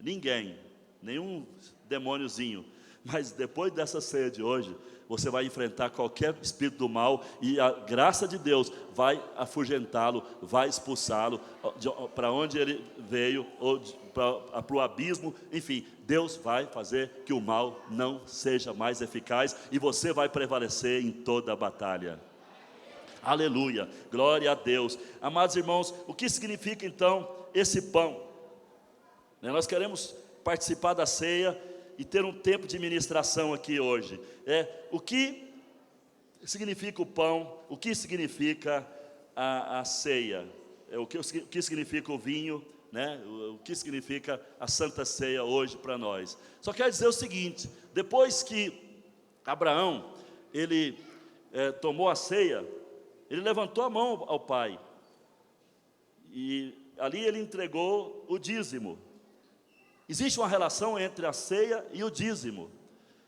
ninguém, nenhum demôniozinho. Mas depois dessa ceia de hoje, você vai enfrentar qualquer espírito do mal, e a graça de Deus vai afugentá-lo, vai expulsá-lo para onde ele veio, ou para o abismo. Enfim, Deus vai fazer que o mal não seja mais eficaz, e você vai prevalecer em toda a batalha. Aleluia, glória a Deus. Amados irmãos, o que significa então esse pão? Nós queremos participar da ceia e ter um tempo de ministração aqui hoje. O que significa o pão? O que significa a ceia? O que significa o vinho? Né? O que significa a Santa Ceia hoje para nós? Só quero dizer o seguinte: depois que Abraão ele tomou a ceia, ele levantou a mão ao Pai, e ali ele entregou o dízimo. Existe uma relação entre a ceia e o dízimo.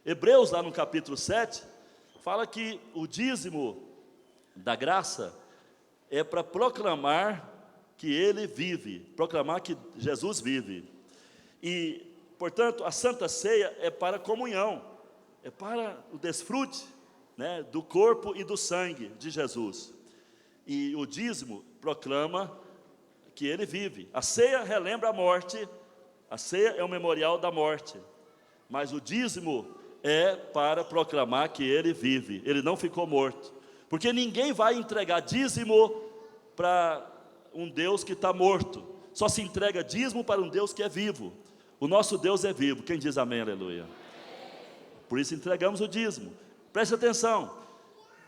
Hebreus, lá no capítulo 7, fala que o dízimo da graça é para proclamar que ele vive, proclamar que Jesus vive. E, portanto, a Santa Ceia é para a comunhão, é para o desfrute, né, do corpo e do sangue de Jesus. E o dízimo proclama que ele vive. A ceia relembra a morte, a ceia é o memorial da morte, mas o dízimo é para proclamar que ele vive, ele não ficou morto, porque ninguém vai entregar dízimo para um Deus que está morto. Só se entrega dízimo para um Deus que é vivo. O nosso Deus é vivo. Quem diz amém, aleluia? Por isso entregamos o dízimo. Preste atenção,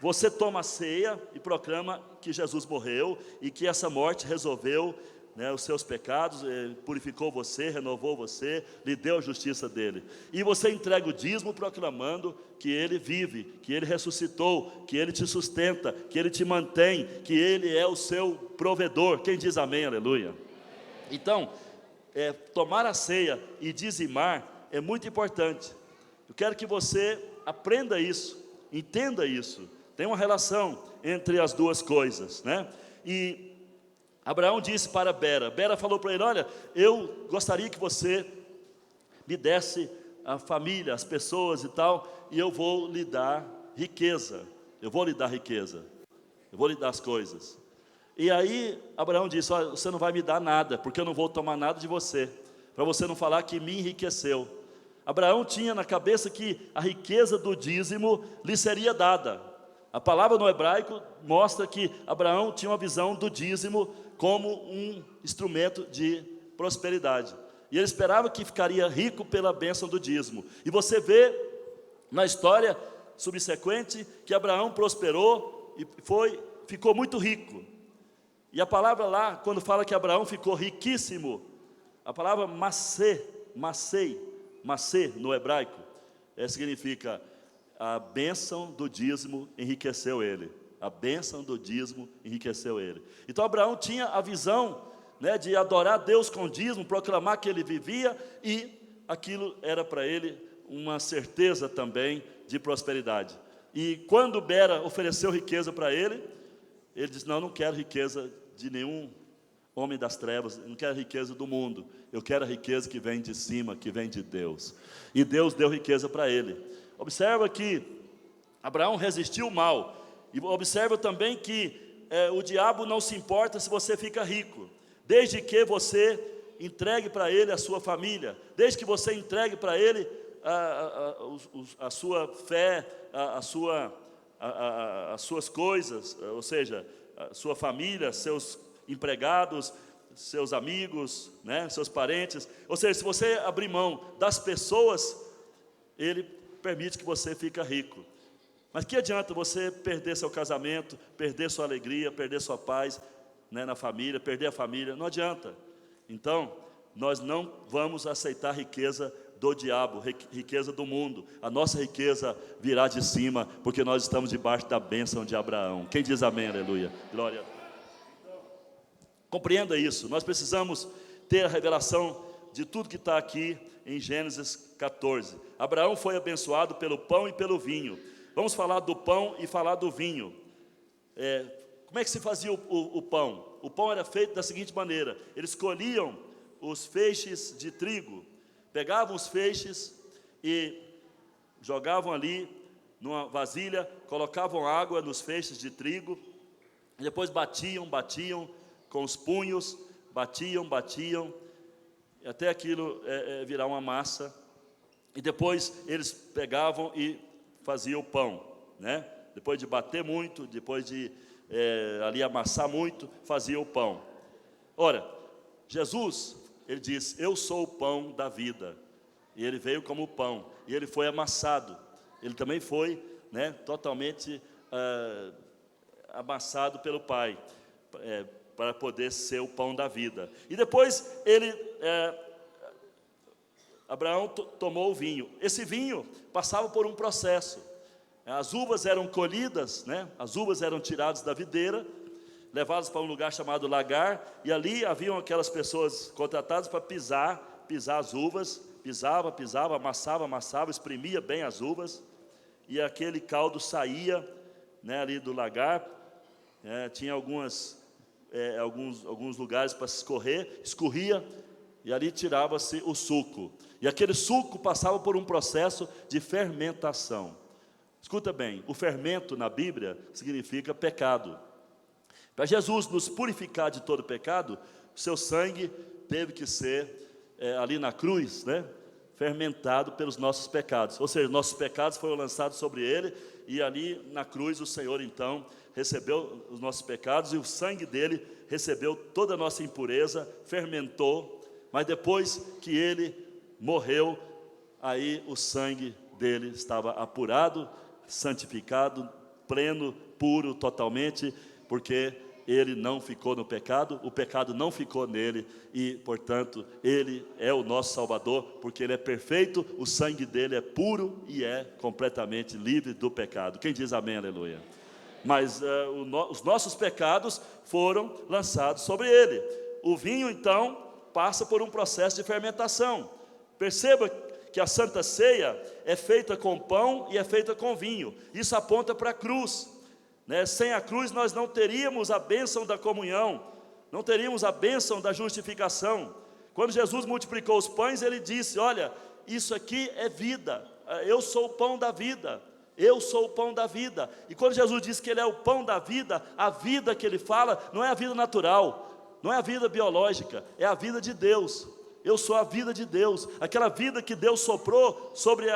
você toma a ceia e proclama que Jesus morreu, e que essa morte resolveu, né, os seus pecados, purificou você, renovou você, lhe deu a justiça dele. E você entrega o dízimo proclamando que ele vive, que ele ressuscitou, que ele te sustenta, que ele te mantém, que ele é o seu provedor. Quem diz amém, aleluia? Então, tomar a ceia e dizimar é muito importante. Eu quero que você aprenda isso, entenda isso. Tem uma relação entre as duas coisas, né? E Abraão disse para Bera, Bera falou para ele: olha, eu gostaria que você me desse a família, as pessoas e tal, e eu vou lhe dar riqueza, eu vou lhe dar as coisas. E aí Abraão disse: olha, você não vai me dar nada, porque eu não vou tomar nada de você, para você não falar que me enriqueceu. Abraão tinha na cabeça que a riqueza do dízimo lhe seria dada. A palavra no hebraico mostra que Abraão tinha uma visão do dízimo como um instrumento de prosperidade, e ele esperava que ficaria rico pela bênção do dízimo. E você vê na história subsequente que Abraão prosperou e ficou muito rico. E a palavra lá, quando fala que Abraão ficou riquíssimo, a palavra macê no hebraico, significa a bênção do dízimo enriqueceu ele. A bênção do dízimo enriqueceu ele. Então Abraão tinha a visão, né, de adorar Deus com dízimo, proclamar que ele vivia e aquilo era para ele uma certeza também de prosperidade. E quando Bera ofereceu riqueza para ele disse: não, eu não quero riqueza de nenhum homem das trevas, eu não quero a riqueza do mundo, eu quero a riqueza que vem de cima, que vem de Deus. E Deus deu riqueza para ele. Observa que Abraão resistiu o mal, e observa também que o diabo não se importa se você fica rico, desde que você entregue para ele a sua família, desde que você entregue para ele a sua fé, as suas coisas, ou seja, a sua família, seus empregados, seus amigos, né, seus parentes. Ou seja, se você abrir mão das pessoas, ele permite que você fique rico. Mas que adianta você perder seu casamento, perder sua alegria, perder sua paz, né, na família, perder a família? Não adianta. Então, nós não vamos aceitar riqueza do diabo, riqueza do mundo. A nossa riqueza virá de cima, porque nós estamos debaixo da bênção de Abraão. Quem diz amém, aleluia? Glória a Deus. Compreenda isso, nós precisamos ter a revelação de tudo que está aqui em Gênesis 14. Abraão foi abençoado pelo pão e pelo vinho. Vamos falar do pão e falar do vinho. Como é que se fazia o pão? O pão era feito da seguinte maneira: eles colhiam os feixes de trigo, pegavam os feixes e jogavam ali numa vasilha, colocavam água nos feixes de trigo, e depois batiam com os punhos, batiam, até aquilo virar uma massa, e depois eles pegavam e faziam o pão, né? Depois de bater muito, depois de ali amassar muito, faziam o pão. Ora, Jesus, ele diz: eu sou o pão da vida, e ele veio como pão, e ele foi amassado, ele também foi, né, totalmente amassado pelo Pai, para poder ser o pão da vida. E depois Abraão tomou o vinho. Esse vinho passava por um processo. As uvas eram colhidas, né? As uvas eram tiradas da videira, levadas para um lugar chamado lagar, e ali haviam aquelas pessoas contratadas para pisar as uvas, pisava, amassava, exprimia bem as uvas, e aquele caldo saía, né, ali do lagar. Tinha alguns lugares para escorria, e ali tirava-se o suco, e aquele suco passava por um processo de fermentação. Escuta bem, o fermento na Bíblia significa pecado. Para Jesus nos purificar de todo pecado, o seu sangue teve que ser ali na cruz, né, fermentado pelos nossos pecados. Ou seja, nossos pecados foram lançados sobre ele, e ali na cruz o Senhor então recebeu os nossos pecados, e o sangue dele recebeu toda a nossa impureza, fermentou. Mas depois que ele morreu, aí o sangue dele estava apurado, santificado, pleno, puro, totalmente, porque ele não ficou no pecado, o pecado não ficou nele, e portanto ele é o nosso Salvador, porque ele é perfeito, o sangue dele é puro e é completamente livre do pecado. Quem diz amém, aleluia? Mas os nossos pecados foram lançados sobre ele. O vinho então passa por um processo de fermentação. Perceba que a Santa Ceia é feita com pão e é feita com vinho. Isso aponta para a cruz, né? Sem a cruz nós não teríamos a bênção da comunhão, não teríamos a bênção da justificação. Quando Jesus multiplicou os pães, ele disse: olha, isso aqui é vida, eu sou o pão da vida. Eu sou o pão da vida. E quando Jesus diz que ele é o pão da vida, a vida que ele fala não é a vida natural, não é a vida biológica, é a vida de Deus. Eu sou a vida de Deus, aquela vida que Deus soprou sobre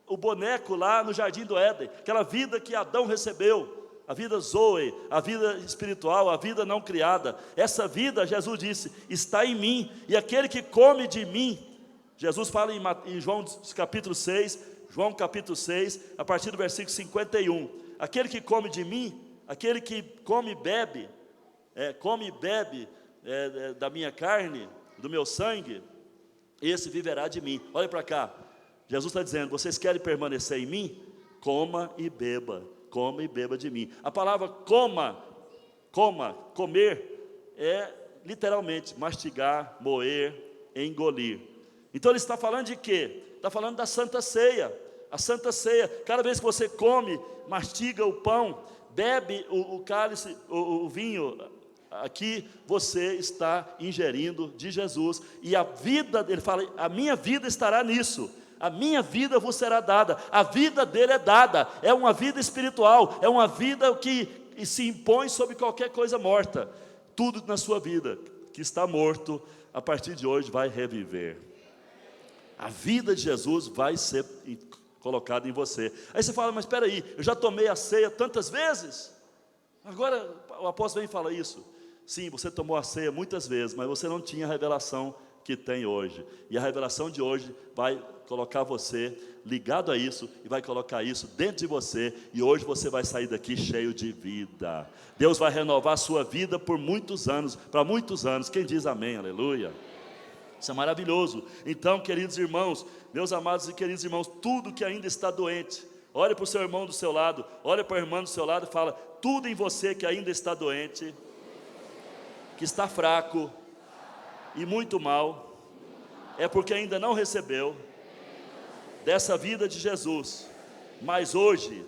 o boneco lá no Jardim do Éden, aquela vida que Adão recebeu, a vida Zoe, a vida espiritual, a vida não criada. Essa vida, Jesus disse, está em mim, e aquele que come de mim, Jesus fala em João capítulo 6, a partir do versículo 51, aquele que come de mim, aquele que come e bebe da minha carne, do meu sangue, esse viverá de mim. Olha para cá, Jesus está dizendo: vocês querem permanecer em mim? Coma e beba de mim. A palavra comer, é literalmente mastigar, moer, engolir. Então ele está falando de quê? Está falando da Santa Ceia. A Santa Ceia, cada vez que você come, mastiga o pão, bebe o cálice, o vinho, aqui você está ingerindo de Jesus. E a vida, ele fala, a minha vida estará nisso. A minha vida vos será dada. A vida dele é dada. É uma vida espiritual. É uma vida que se impõe sobre qualquer coisa morta. Tudo na sua vida que está morto, a partir de hoje vai reviver. A vida de Jesus vai ser colocada em você. Aí você fala, mas espera aí, eu já tomei a ceia tantas vezes? Agora o apóstolo vem e fala isso. Sim, você tomou a ceia muitas vezes, mas você não tinha a revelação que tem hoje. E a revelação de hoje vai colocar você ligado a isso, e vai colocar isso dentro de você, e hoje você vai sair daqui cheio de vida. Deus vai renovar a sua vida por muitos anos, para muitos anos. Quem diz amém, aleluia? Isso é maravilhoso. Então, queridos irmãos, meus amados e queridos irmãos, tudo que ainda está doente, olhe para o seu irmão do seu lado, olhe para a irmã do seu lado e fala, tudo em você que ainda está doente, que está fraco e muito mal, é porque ainda não recebeu dessa vida de Jesus. Mas hoje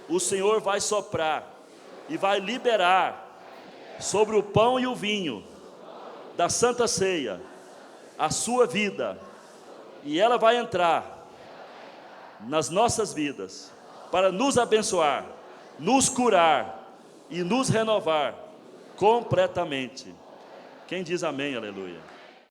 o Senhor vai soprar e vai liberar sobre o pão e o vinho da Santa Ceia a sua vida, e ela vai entrar nas nossas vidas para nos abençoar, nos curar e nos renovar completamente. Quem diz amém, aleluia?